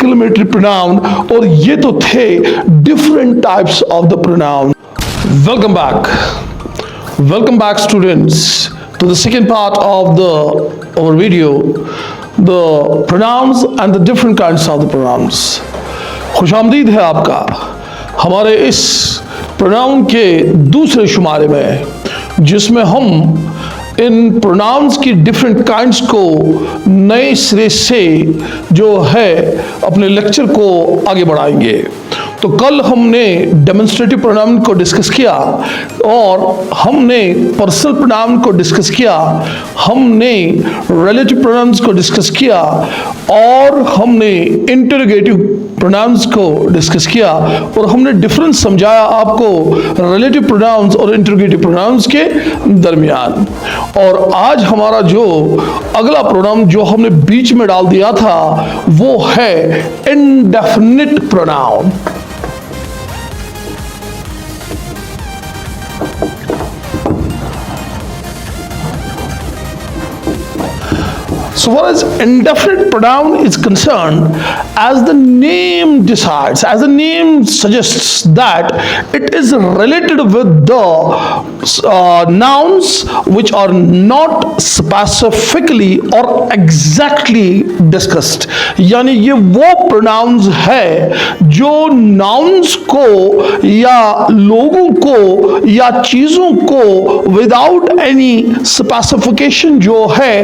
Exclamatory pronoun, और ये तो थे different types of the pronoun. Welcome back students to the second part of our video, the pronouns and the different kinds of the pronouns। खुशामदीद है आपका हमारे इस pronoun के दूसरे शुमारे में, जिसमें हम इन प्रोनाउंस की डिफरेंट काइंड्स को नए सिरे से जो है अपने लेक्चर को आगे बढ़ाएंगे। तो कल हमने डेमोन्स्ट्रेटिव प्रोनाउन को डिस्कस किया, और हमने पर्सनल प्रोनाउन को डिस्कस किया, हमने रिलेटिव प्रोनाउंस को डिस्कस किया, और हमने इंटरोगेटिव प्रोनाउंस को डिस्कस किया, और हमने डिफरेंस समझाया आपको रिलेटिव प्रोनाउंस और इंटरोगेटिव प्रोनाउंस के दरमियान। और आज हमारा जो अगला प्रोनाउन जो हमने बीच में डाल दिया था वो है indefinite pronoun. So far as indefinite pronoun is concerned, as the name decides, as the name suggests, that it is related with the nouns which are not specifically or exactly discussed। यानी ये वो pronouns है जो nouns को या लोगों को या चीज़ों को without any specification जो है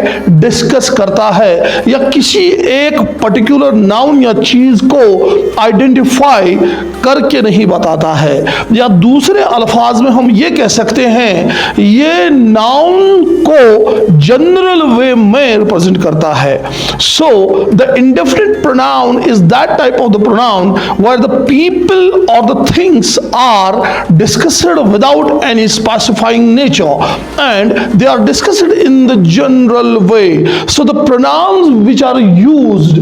डिस्कस करता है, या किसी एक पर्टिकुलर नाउन या चीज को आइडेंटिफाई करके नहीं बताता है, या दूसरे अल्फाज में हम ये कह सकते हैं ये नाउन को जनरल वे में रिप्रेजेंट करता है। So the indefinite pronoun is that type of the pronoun where the people और the things are discussed without any specifying nature and they are discussed in the general way. So the pronouns which are used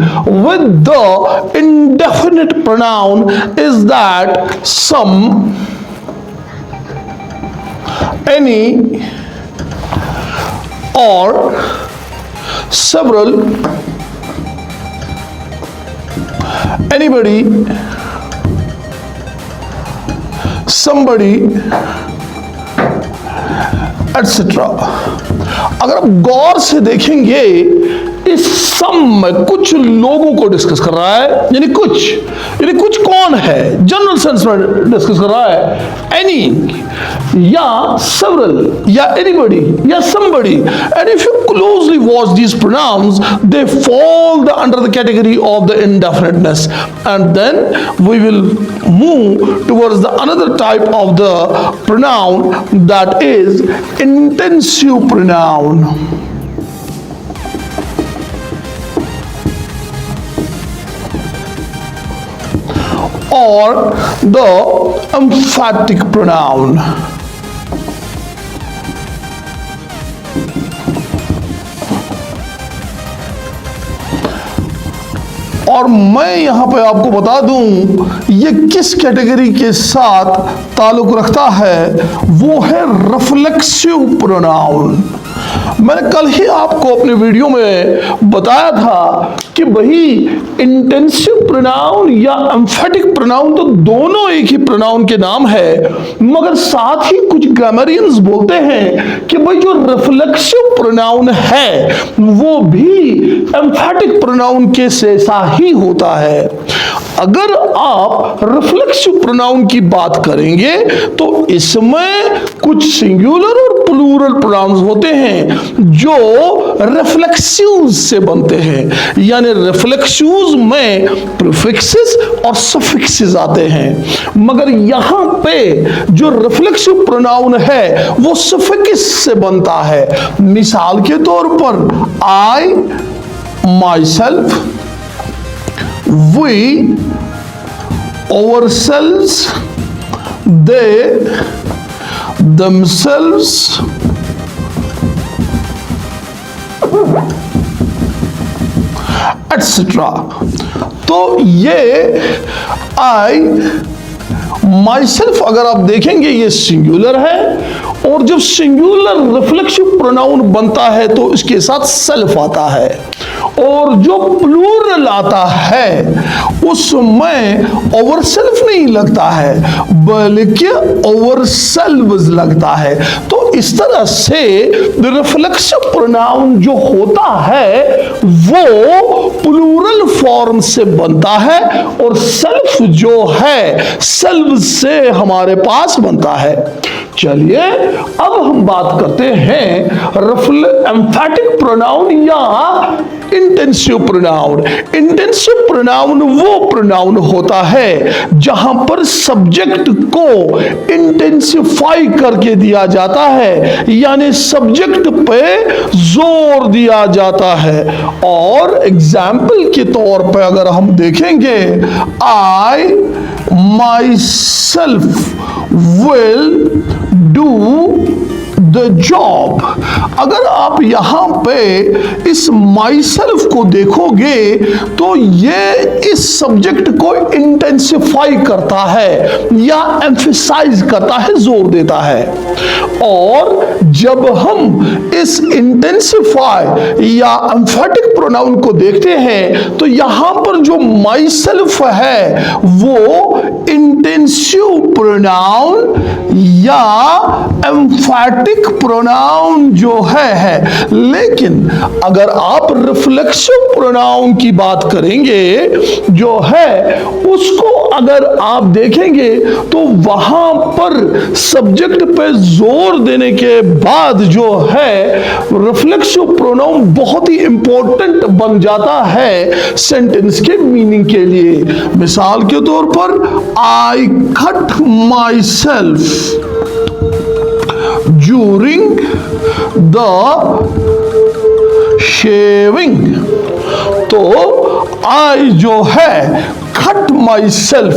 with the indefinite pronoun is that some, any, or several, anybody, somebody, etc। अगर आप गौर से देखेंगे इस सम में कुछ लोगों को discuss कर रहा है, यानी कुछ कौन है जनरल सेंस में डिस्कस कर रहा है, एनी या सेवरल या एनीबडी या somebody. And if you closely watch these pronouns they fall under the category of the indefiniteness, and then we will move towards the another type of the pronoun that is intensive pronoun. or the emphatic pronoun। और मैं यहां पे आपको बता दूं ये किस category के साथ ताल्लुक रखता है, वो है रिफ्लेक्सिव प्रोनाउन। मैंने कल ही आपको अपने वीडियो में बताया था कि भाई इंटेंसिव प्रोनाउन या एम्फेटिक प्रोनाउन तो दोनों एक ही प्रोनाउन के नाम है, मगर साथ ही कुछ ग्रामरियंस बोलते हैं कि भाई जो रिफ्लेक्सिव प्रोनाउन है वो भी एम्फेटिक प्रोनाउन के जैसा ही होता है। अगर आप रिफ्लेक्सिव प्रोनाउन की बात करेंगे तो इसमें कुछ सिंगुलर और प्लूरल प्रोनाउंस होते हैं जो रिफ्लेक्सिव्स से बनते हैं, यानी रिफ्लेक्सिव्स में प्रीफिक्सेस और सफिक्सेस आते हैं, मगर यहां पे जो रिफ्लेक्सिव प्रोनाउन है वो सफिक्स से बनता है। मिसाल के तौर पर I, myself, we, ourselves, they, themselves, etc। तो ये आई, माई सेल्फ अगर आप देखेंगे ये सिंगुलर है, और जब सिंगुलर रिफ्लेक्सिव प्रोनाउन बनता है तो इसके साथ सेल्फ आता है, और जो प्लूरल आता है उसमें ओवर सेल्फ नहीं लगता है बल्कि ओवर सेल्व्स लगता है। तो इस तरह से रिफ्लेक्सिव प्रोनाउन जो होता है वो प्लूरल फॉर्म से बनता है, और सेल्फ जो है सेल्व से हमारे पास बनता है। चलिए अब हम बात करते हैं एम्फैटिक प्रोनाउन या इंटेंसिव प्रोनाउन। इंटेंसिव प्रोनाउन वो प्रोनाउन होता है जहां पर सब्जेक्ट को इंटेंसिफाई करके दिया जाता है, यानी सब्जेक्ट पे जोर दिया जाता है। और एग्जाम्पल के तौर पर अगर हम देखेंगे, I myself will do the job. अगर आप यहां पे इस माई सेल्फ को देखोगे तो ये इस सब्जेक्ट को इंटेंसिफाई करता है या एम्फसाइज करता है, जोर देता है। और जब हम इस इंटेंसिफाई या एम्फैटिक प्रोनाउन को देखते हैं तो यहां पर जो माई सेल्फ है वो इंटेंसिव प्रोनाउन या एम्फैटिक प्रोनाउन जो है। लेकिन अगर आप रिफ्लेक्सिव प्रोनाउन की बात करेंगे जो है उसको अगर आप देखेंगे तो वहां पर सब्जेक्ट पे जोर देने के बाद जो है रिफ्लेक्सिव प्रोनाउन बहुत ही इंपॉर्टेंट बन जाता है सेंटेंस के मीनिंग के लिए। मिसाल के तौर पर I cut my self during the shaving। तो आई जो है कट माई सेल्फ,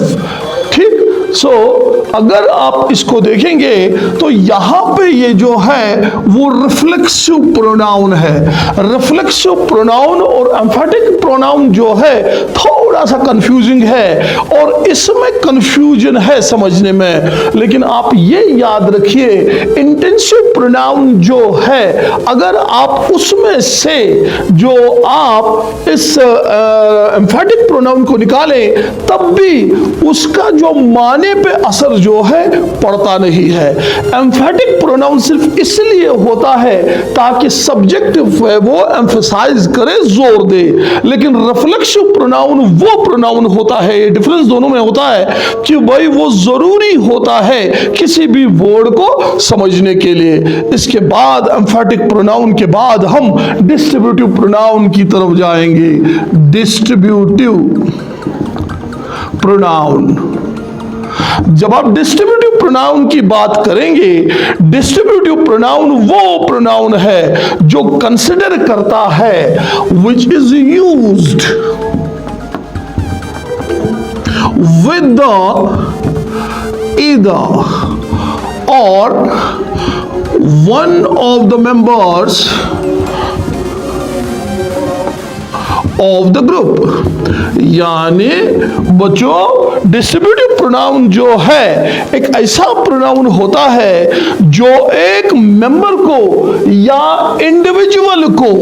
ठीक। सो अगर आप इसको देखेंगे तो यहां पे ये जो है वो रिफ्लेक्सिव प्रोनाउन है। रिफ्लेक्सिव प्रोनाउन और एम्फैटिक प्रोनाउन जो है थोड़ा सा कंफ्यूजिंग है और इसमें कंफ्यूजन है समझने में, लेकिन आप ये याद रखिए इंटेंसिव प्रोनाउन जो है अगर आप उसमें से जो आप इस एम्फैटिक प्रोनाउन को निकालें तब भी उसका जो माने पे असर जो है पड़ता नहीं है। एम्फैटिक प्रोनाउन सिर्फ इसलिए होता है ताकि सब्जेक्ट वो एम्फसाइज करे, जोर दे, लेकिन रिफ्लेक्सिव प्रोनाउन वो प्रोनाउन होता है, ये डिफरेंस दोनों में होता है कि भाई वो जरूरी होता है किसी भी वर्ड को समझने के लिए। इसके बाद एम्फैटिक प्रोनाउन के बाद हम डिस्ट्रीब्यूटिव प्रोनाउन की तरफ जाएंगे। डिस्ट्रीब्यूटिव प्रोनाउन, जब आप डिस्ट्रीब्यूटिव प्रोनाउन की बात करेंगे, डिस्ट्रीब्यूटिव प्रोनाउन वो प्रोनाउन है जो कंसिडर करता है which is used with the either और one of the members of the group. यानी बच्चों डिस्ट्रीब्यूटिव प्रोनाउन जो है एक ऐसा प्रोनाउन होता है जो एक मेंबर को या इंडिविजुअल को,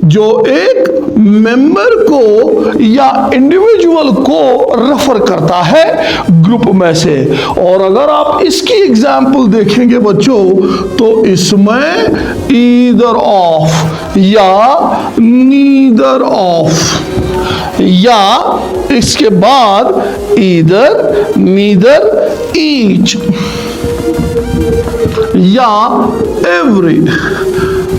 जो एक मेंबर को या इंडिविजुअल को रेफर करता है ग्रुप में से। और अगर आप इसकी एग्जाम्पल देखेंगे बच्चों तो इसमें ईदर ऑफ या नीदर ऑफ या इसके बाद ईदर, नीदर, ईच या एवरी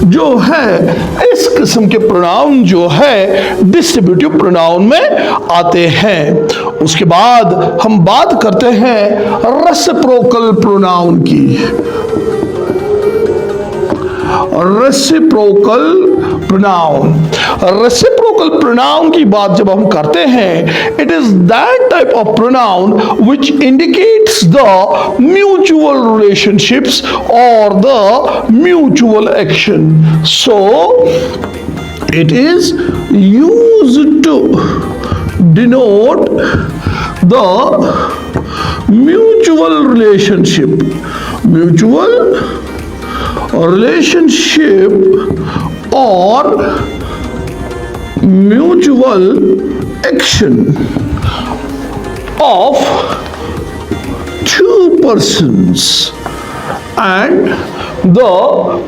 जो है इस किस्म के प्रोनाउन जो है डिस्ट्रीब्यूटिव प्रोनाउन में आते हैं। उसके बाद हम बात करते हैं रेसिप्रोकल प्रोनाउन की। रेसिप्रोकल प्रोनाउन, रेसिप्रोकल प्रोनाउन की बात जब हम करते हैं, it is that type of pronoun which indicates the mutual relationships और the mutual action. So it is used to denote the mutual relationship, mutual relationship or mutual action of two persons, and the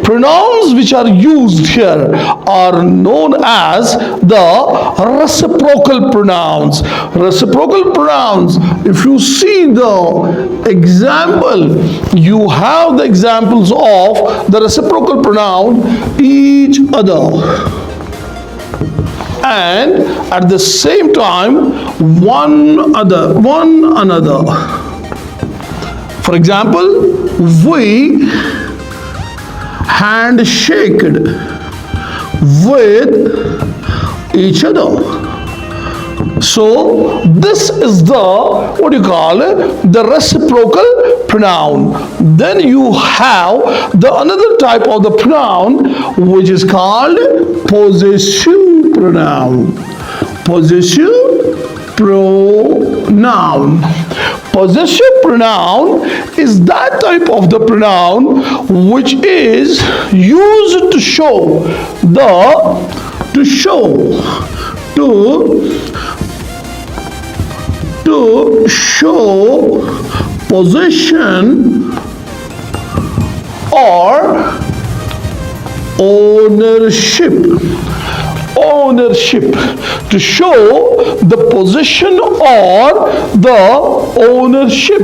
pronouns which are used here are known as the reciprocal pronouns. Reciprocal pronouns, if you see the example, you have the examples of the reciprocal pronoun each other, and at the same time one another. For example, we handshaked with each other. So this is the, what do you call it, the reciprocal pronoun. Then you have the another type of the pronoun which is called possessive pronoun. Possessive pronoun. Possessive pronoun is that type of the pronoun which is used to show possession or ownership. To show the possession or the ownership.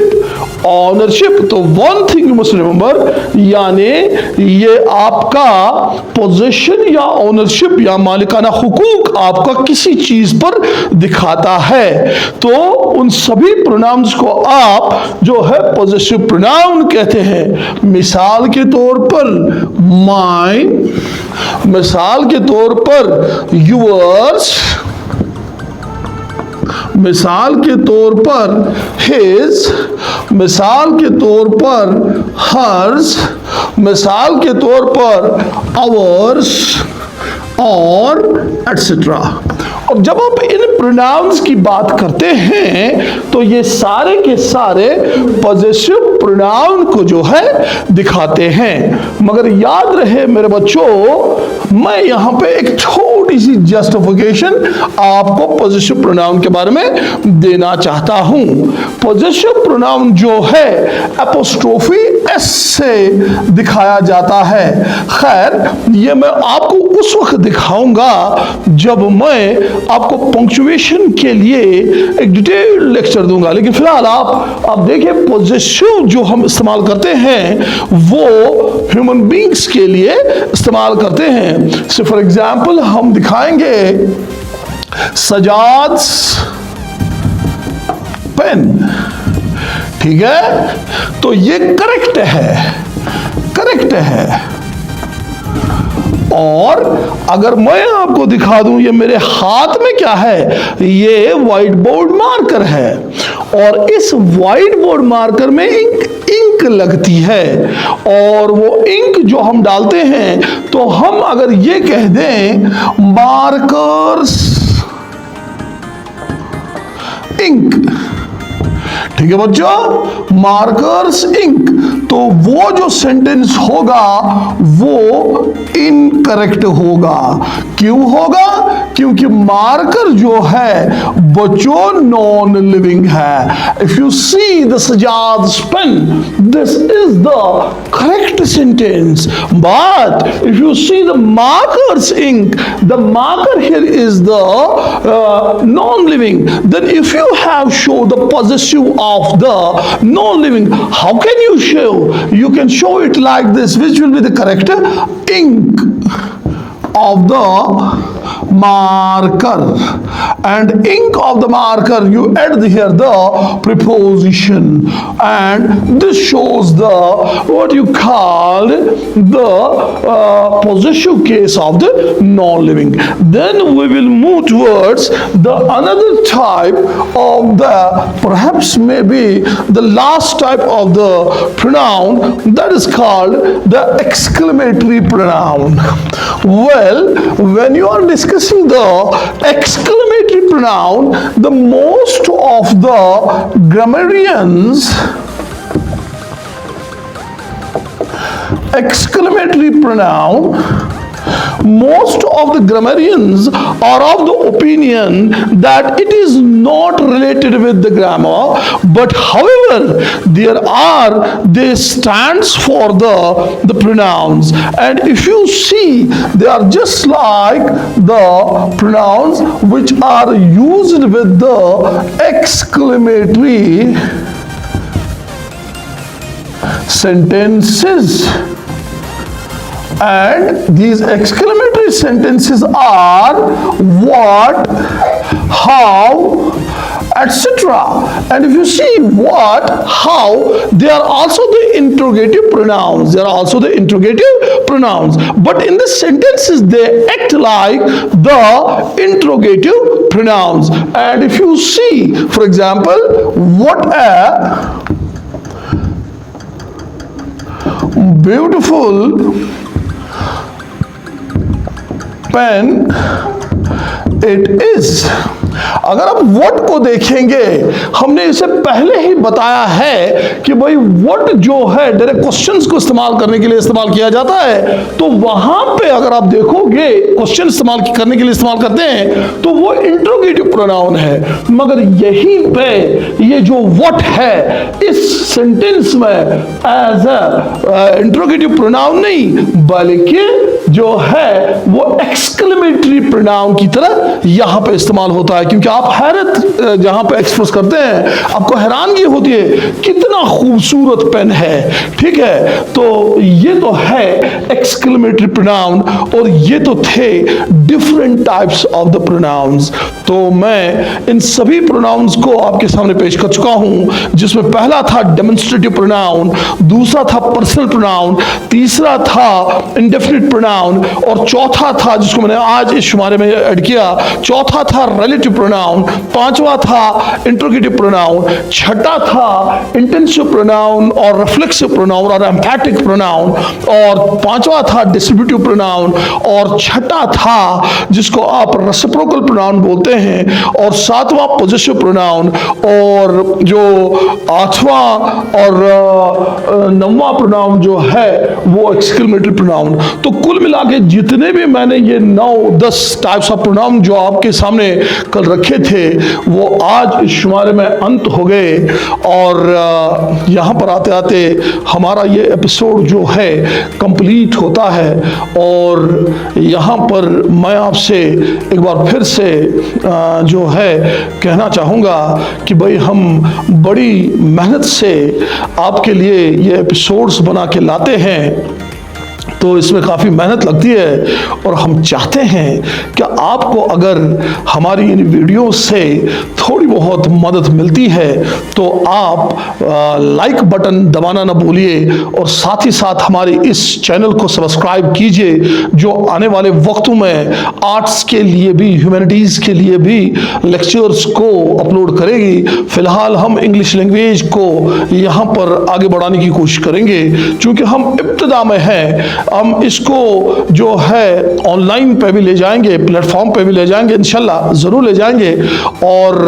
तो one thing you must remember, यानी ये आपका possession या ownership या मालिकाना हुकूक आपका किसी चीज पर दिखाता है, तो उन सभी प्रोनाउंस को आप जो है पोजेसिव प्रोनाउन कहते हैं। मिसाल के तौर पर माइन, मिसाल के तौर पर yours, मिसाल के तौर पर his, मिसाल के तौर पर hers, मिसाल के तौर पर ours और एटसेट्रा। और जब आप इन प्रोनाउंस की बात करते हैं तो ये सारे के सारे पॉजिटिव प्रोनाउन को जो है दिखाते हैं। मगर याद रहे मेरे बच्चों, मैं यहाँ पे एक छोटी सी जस्टिफिकेशन आपको पॉजिटिव प्रोनाउन के बारे में देना चाहता हूँ। पॉजिटिव प्रोनाउन जो है एपोस्ट्रोफी एस से दिखाया जाता है। खैर ये मैं आपको उस वक्त दिखाऊंगा जब मैं आपको पंक्चुएशन के लिए एक डिटेल लेक्चर दूंगा, लेकिन फिलहाल आप देखिए पॉजिटिव जो हम इस्तेमाल करते हैं वो ह्यूमन बींग्स के लिए इस्तेमाल करते हैं। सो फॉर एग्जाम्पल हम दिखाएंगे सजाद पेन, ठीक है, तो ये करेक्ट है। और अगर मैं आपको दिखा दूं ये मेरे हाथ में क्या है, ये व्हाइट बोर्ड मार्कर है और इस व्हाइट बोर्ड मार्कर में इंक लगती है और वो इंक जो हम डालते हैं तो हम अगर ये कह दें मार्कर्स इंक, ठीक है बच्चों, मार्कर्स इंक, तो वो जो सेंटेंस होगा वो इनकरेक्ट होगा। क्यों होगा? क्योंकि मार्कर जो है बच्चों नॉन लिविंग है। इफ यू सी द सजाद pen, this is the correct sentence, but if you see the markers ink, the marker here is the non living, then if you have show the positive of the non-living, how can you show? You can show it like this. Which will be the correct? Ink of the marker, and ink of the marker you add here the preposition, and this shows the what you call the possessive case of the non-living. Then we will move towards the another type of the, perhaps maybe the last type of the pronoun, that is called the exclamatory pronoun. Well, when you are discussing the exclamatory pronoun, the most of the grammarians exclamatory pronoun, most of the grammarians are of the opinion that it is not related with the grammar, but however they stands for the pronouns, and if you see, they are just like the pronouns which are used with the exclamatory sentences. And these exclamatory sentences are what, how, etc. And if you see what, how, they are also the interrogative pronouns. They are also the interrogative pronouns. But in the sentences, they act like the interrogative pronouns. And if you see, for example, what a beautiful pen it is. अगर आप what को देखेंगे, हमने इसे पहले ही बताया है कि भाई what जो है डायरेक्ट क्वेश्चंस को इस्तेमाल करने के लिए इस्तेमाल किया जाता है, तो वहां पे अगर आप देखोगे क्वेश्चन इस्तेमाल करने के लिए इस्तेमाल करते हैं तो वो इंट्रोगेटिव प्रोनाउन है। मगर यहीं पे ये जो what है इस सेंटेंस में एज अ इंट्रोगेटिव प्रोनाउन नहीं, बल्कि जो है वो एक्सक्लेमेटरी प्रोनाउन की तरह यहां पे इस्तेमाल होता है। क्योंकि आप हैरत जहां पे एक्सप्रेस करते हैं, आपको हैरानगी होती है कितना खूबसूरत पेन है, ठीक है। तो ये तो है एक्सक्लेमेटरी प्रोनाउन, और ये तो थे different types of the pronounce. तो मैं इन सभी प्रोनाउंस को आपके सामने पेश कर चुका हूं, जिसमें पहला था डेमोन्स्ट्रेटिव प्रोनाउन, दूसरा था पर्सनल प्रोनाउन, तीसरा था इंडेफिनिट प्रोनाउन, और चौथा था जिसको मैंने आज इस शुमारे में ऐड किया, चौथा था रिलेटिव प्रोनाउन, पांचवा था इंट्रोगेटिव प्रोनाउन, छठा था इंटेंसिव प्रोनाउन और रिफ्लेक्सिव प्रोनाउन और एम्फैटिक प्रोनाउन, और पांचवा था डिस्ट्रीब्यूटिव प्रोनाउन, और छठा था जिसको आप रेसिप्रोकल प्रोनाउन बोलते हैं, और सातवां पॉजिटिव प्रोनाउन, और जो आठवां और नौवां प्रोनाउन जो है वो एक्सक्लेमेटरी प्रोनाउन। तो कुल मिला के जितने भी मैंने ये 9-10 टाइप्स ऑफ प्रोनाउन जो आपके सामने कल रखे थे वो आज इस शुमारे में अंत हो गए। और यहाँ पर आते आते हमारा ये एपिसोड जो है कंप्लीट होता है। और यहाँ पर मैं आपसे एक बार फिर से जो है कहना चाहूँगा कि भाई हम बड़ी मेहनत से आपके लिए ये एपिसोड्स बना के लाते हैं, तो इसमें काफ़ी मेहनत लगती है, और हम चाहते हैं कि आपको अगर हमारी इन वीडियो से थोड़ी बहुत मदद मिलती है तो आप लाइक बटन दबाना ना भूलिए, और साथ ही साथ हमारे इस चैनल को सब्सक्राइब कीजिए, जो आने वाले वक्तों में आर्ट्स के लिए भी, ह्यूमैनिटीज़ के लिए भी लेक्चर्स को अपलोड करेगी। फ़िलहाल हम इंग्लिश लैंग्वेज को यहाँ पर आगे बढ़ाने की कोशिश करेंगे, क्योंकि हम इब्तिदा में हैं। हम इसको जो है ऑनलाइन पे भी ले जाएंगे, प्लेटफॉर्म पे भी ले जाएंगे, इंशाल्लाह ज़रूर ले जाएंगे। और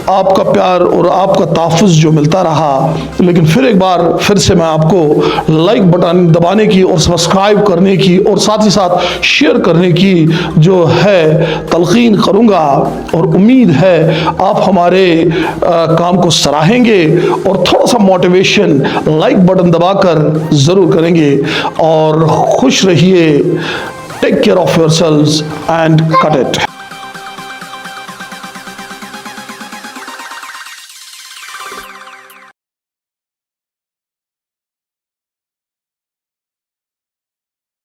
आपका प्यार और आपका तहफ़्फ़ुज़ जो मिलता रहा, लेकिन फिर एक बार फिर से मैं आपको लाइक बटन दबाने की और सब्सक्राइब करने की और साथ ही साथ शेयर करने की जो है तलक़ीन करूँगा, और उम्मीद है आप हमारे काम को सराहेंगे और थोड़ा सा मोटिवेशन लाइक बटन दबाकर ज़रूर करेंगे। और खुश रहिए, take care of yourselves and cut it.